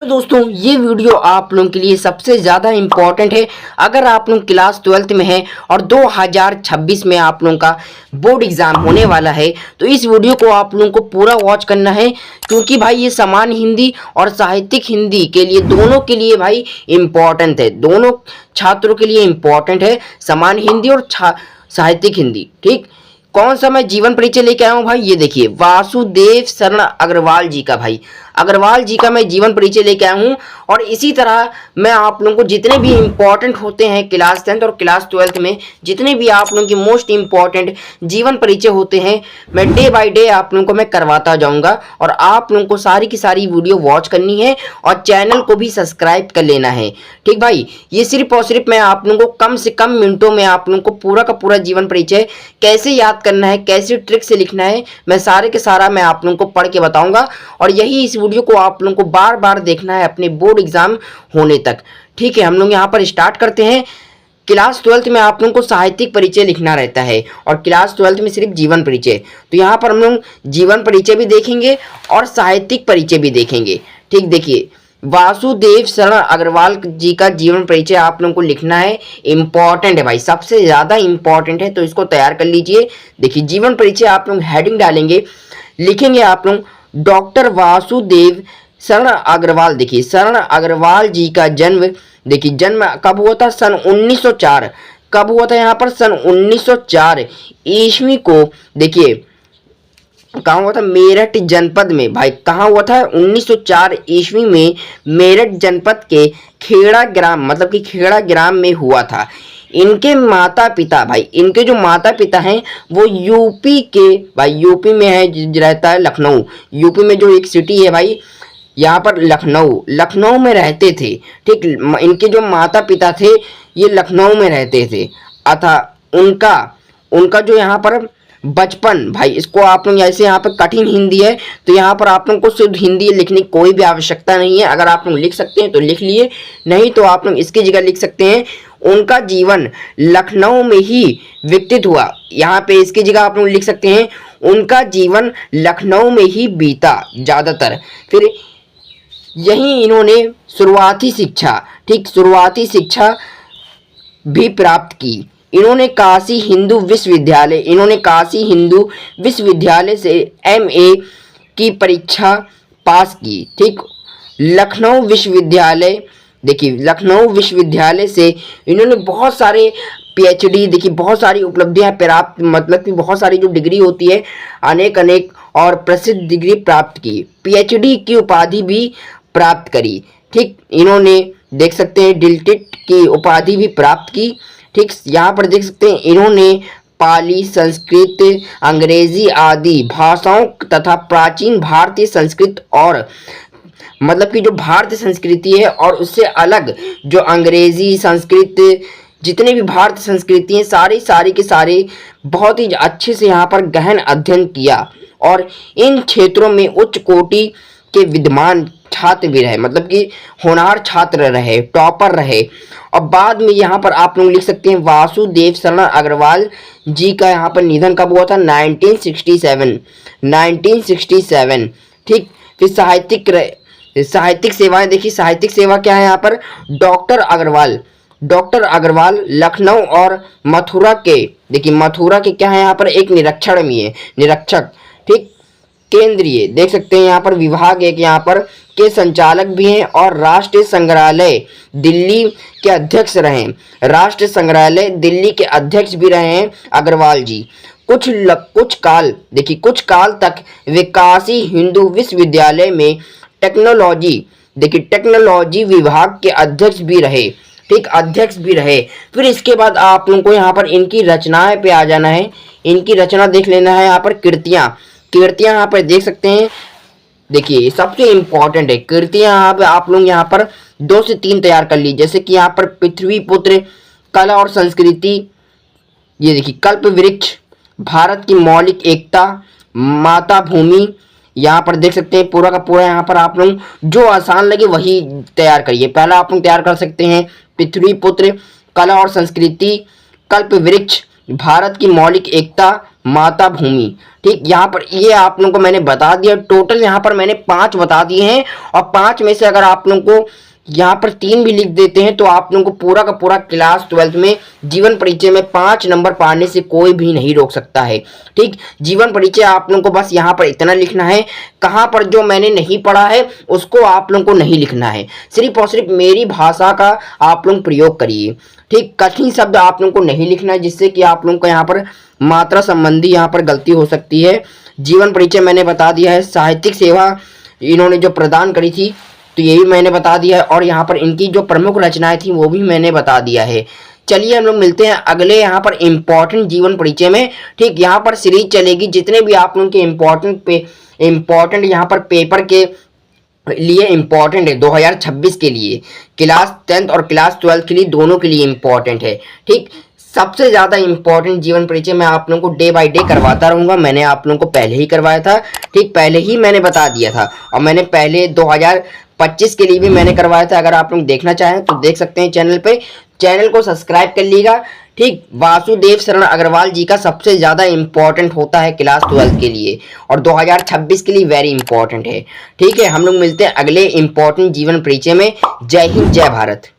तो दोस्तों ये वीडियो आप लोगों के लिए सबसे ज़्यादा इम्पोर्टेंट है। अगर आप लोग क्लास 12th में हैं और 2026 में आप लोगों का बोर्ड एग्जाम होने वाला है, तो इस वीडियो को आप लोगों को पूरा वॉच करना है, क्योंकि भाई ये सामान्य हिंदी और साहित्यिक हिंदी के लिए दोनों के लिए भाई इम्पोर्टेंट है। दोनों छात्रों के लिए इम्पोर्टेंट है, सामान्य हिंदी और साहित्यिक हिंदी। ठीक, कौन सा मैं जीवन परिचय लेके आया हूँ भाई, ये देखिए वासुदेव शरण अग्रवाल जी का, भाई अग्रवाल जी का मैं जीवन परिचय लेके आया हूँ। और इसी तरह मैं आप लोगों को जितने भी इम्पोर्टेंट होते हैं क्लास 10th और क्लास 12th में, जितने भी आप लोगों की मोस्ट इम्पोर्टेंट जीवन परिचय होते हैं, मैं डे बाय डे आप लोगों को मैं करवाता जाऊंगा। और आप लोगों को सारी की सारी वीडियो वॉच करनी है और चैनल को भी सब्सक्राइब कर लेना है। ठीक भाई, ये सिर्फ और सिर्फ मैं आप लोगों को कम से कम मिनटों में आप लोगों को पूरा का पूरा जीवन परिचय कैसे याद करना है, कैसे ट्रिक से लिखना है, मैं सारे के सारा मैं आप लोगों को पढ़ के बताऊंगा। और यही इस वीडियो को आप लोगों को बार बार देखना है अपने बोर्ड एग्जाम होने तक। ठीक है, हम लोग यहाँ पर स्टार्ट करते हैं। क्लास 12th में आप लोगों को साहित्यिक परिचय लिखना रहता है और क्लास 12th में सिर्फ जीवन परिचय। तो यहाँ पर हम लोग जीवन परिचय भी देखेंगे और साहित्यिक परिचय भी देखेंगे। ठीक, देखिए वासुदेव शरण अग्रवाल जी का जीवन परिचय आप लोगों को लिखना है, इंपॉर्टेंट है भाई, सबसे ज्यादा इंपॉर्टेंट है, तो इसको तैयार कर लीजिए। देखिए जीवन परिचय आप लोग हेडिंग डालेंगे, लिखेंगे आप लोग डॉक्टर वासुदेव शरण अग्रवाल। देखिए शरण अग्रवाल जी का जन्म, देखिए जन्म कब हुआ था, सन 1904। कब हुआ था यहाँ पर, सन 1904 ईस्वी को। देखिए कहाँ हुआ था, मेरठ जनपद में। भाई कहाँ हुआ था, 1904 ईस्वी में मेरठ जनपद के खेड़ा ग्राम, मतलब कि खेड़ा ग्राम में हुआ था। इनके माता पिता, भाई इनके जो माता पिता हैं वो यूपी के, भाई यूपी में है, रहता है लखनऊ। यूपी में जो एक सिटी है भाई, यहाँ पर लखनऊ में रहते थे। ठीक, इनके जो माता पिता थे ये लखनऊ में रहते थे। अतः उनका उनका जो यहाँ पर बचपन, भाई इसको आप लोग ऐसे, यहाँ पर कठिन हिंदी है तो यहाँ पर आप लोग को शुद्ध हिंदी लिखने की कोई भी आवश्यकता नहीं है। अगर आप लोग लिख सकते हैं तो लिख लिए, नहीं तो आप लोग इसकी जगह लिख सकते हैं उनका जीवन लखनऊ में ही व्यतीत हुआ। यहाँ पे इसकी जगह आप लोग लिख सकते हैं उनका जीवन लखनऊ में ही बीता ज़्यादातर। फिर यहीं इन्होंने शुरुआती शिक्षा, ठीक शुरुआती शिक्षा भी प्राप्त की। इन्होंने काशी हिंदू विश्वविद्यालय से एमए की परीक्षा पास की। ठीक, लखनऊ विश्वविद्यालय, देखिए लखनऊ विश्वविद्यालय से इन्होंने बहुत सारे पीएचडी, देखिए बहुत सारी उपलब्धियां प्राप्त, मतलब कि बहुत सारी जो डिग्री होती है अनेक अनेक और प्रसिद्ध डिग्री प्राप्त की। पीएचडी की उपाधि भी प्राप्त करी। ठीक, इन्होंने देख सकते हैं डिलटिट की उपाधि भी प्राप्त की। ठीक, यहाँ पर देख सकते हैं इन्होंने पाली, संस्कृत, अंग्रेजी आदि भाषाओं तथा प्राचीन भारतीय संस्कृत, और मतलब कि जो भारतीय संस्कृति है और उससे अलग जो अंग्रेजी, संस्कृत, जितने भी भारतीय संस्कृति हैं सारी के सारे बहुत ही अच्छे से यहाँ पर गहन अध्ययन किया। और इन क्षेत्रों में उच्च कोटि के विद्वान छात्र भी रहे, मतलब कि होनहार छात्र रहे, टॉपर रहे। और बाद में यहाँ पर आप लोग लिख सकते हैं वासुदेव शरण अग्रवाल जी का यहाँ पर निधन कब हुआ था, 1967। ठीक, फिर साहित्यिक सेवाएं, देखिए साहित्यिक सेवा क्या है यहाँ पर, डॉक्टर अग्रवाल लखनऊ और मथुरा के, देखिए मथुरा के क्या है यहाँ पर, एक निरीक्षक। ठीक, केंद्रीय देख सकते हैं यहाँ पर विभाग एक यहाँ पर के संचालक भी हैं और राष्ट्रीय संग्रहालय दिल्ली के अध्यक्ष रहे हैं अग्रवाल जी। कुछ काल तक वे काशी हिंदू विश्वविद्यालय में टेक्नोलॉजी विभाग के अध्यक्ष भी रहे। ठीक, अध्यक्ष भी रहे। फिर इसके बाद आप लोगों को यहाँ पर इनकी रचनाएं पे आ जाना है, इनकी रचना देख लेना है। यहाँ पर कृतियाँ यहाँ पर देख सकते हैं, देखिए सबसे इंपॉर्टेंट है कृतियाँ। आप लोग यहाँ पर 2 से 3 तैयार कर लीजिए, जैसे कि यहाँ पर पृथ्वी पुत्र, कला और संस्कृति, ये देखिए कल्प वृक्ष, भारत की मौलिक एकता, माता भूमि। यहाँ पर देख सकते हैं पूरा का पूरा, यहाँ पर आप लोग जो आसान लगे वही तैयार करिए। पहला आप लोग तैयार कर सकते हैं पृथ्वी पुत्र, कला और संस्कृति, कल्प वृक्ष, भारत की मौलिक एकता, माता भूमि। ठीक, यहाँ पर ये आप लोगों को मैंने बता दिया। टोटल यहाँ पर मैंने 5 बता दिए हैं और 5 में से अगर आप लोगों को यहाँ पर 3 भी लिख देते हैं तो आप लोगों को पूरा का पूरा क्लास 12th में जीवन परिचय में 5 नंबर पाने से कोई भी नहीं रोक सकता है। ठीक, जीवन परिचय आप लोगों को बस यहाँ पर इतना लिखना है। कहाँ पर जो मैंने नहीं पढ़ा है उसको आप लोगों को नहीं लिखना है, सिर्फ और सिर्फ मेरी भाषा का आप लोग प्रयोग करिए। ठीक, कठिन शब्द आप लोगों को नहीं लिखना है, जिससे कि आप लोगों को यहाँ पर मात्रा संबंधी यहाँ पर गलती हो सकती है। जीवन परिचय मैंने बता दिया है। साहित्यिक सेवा इन्होंने जो प्रदान करी थी तो ये भी मैंने बता दिया है, और यहाँ पर इनकी जो प्रमुख रचनाएं थी वो भी मैंने बता दिया है। चलिए हम लोग मिलते हैं अगले यहाँ पर इम्पोर्टेंट जीवन परिचय में। ठीक, यहाँ पर सीरीज चलेगी, जितने भी आप लोगों के इम्पोर्टेंट यहाँ पर पेपर के लिए इम्पोर्टेंट है 2026 के लिए, क्लास 10th और क्लास 12th के लिए दोनों के लिए इम्पोर्टेंट है। ठीक, सबसे ज़्यादा इम्पोर्टेंट जीवन परिचय मैं आप लोगों को डे बाय डे करवाता रहूँगा। मैंने आप लोगों को पहले ही करवाया था। ठीक, पहले ही मैंने बता दिया था, और मैंने पहले 2025 के लिए भी मैंने करवाया था। अगर आप लोग देखना चाहें तो देख सकते हैं चैनल पे। चैनल को सब्सक्राइब कर लीजिएगा। ठीक, वासुदेव शरण अग्रवाल जी का सबसे ज़्यादा इम्पोर्टेंट होता है क्लास 12th के लिए, और 2026 के लिए वेरी इंपॉर्टेंट है। ठीक है, हम लोग मिलते हैं अगले इम्पोर्टेंट जीवन परिचय में। जय हिंद, जय भारत।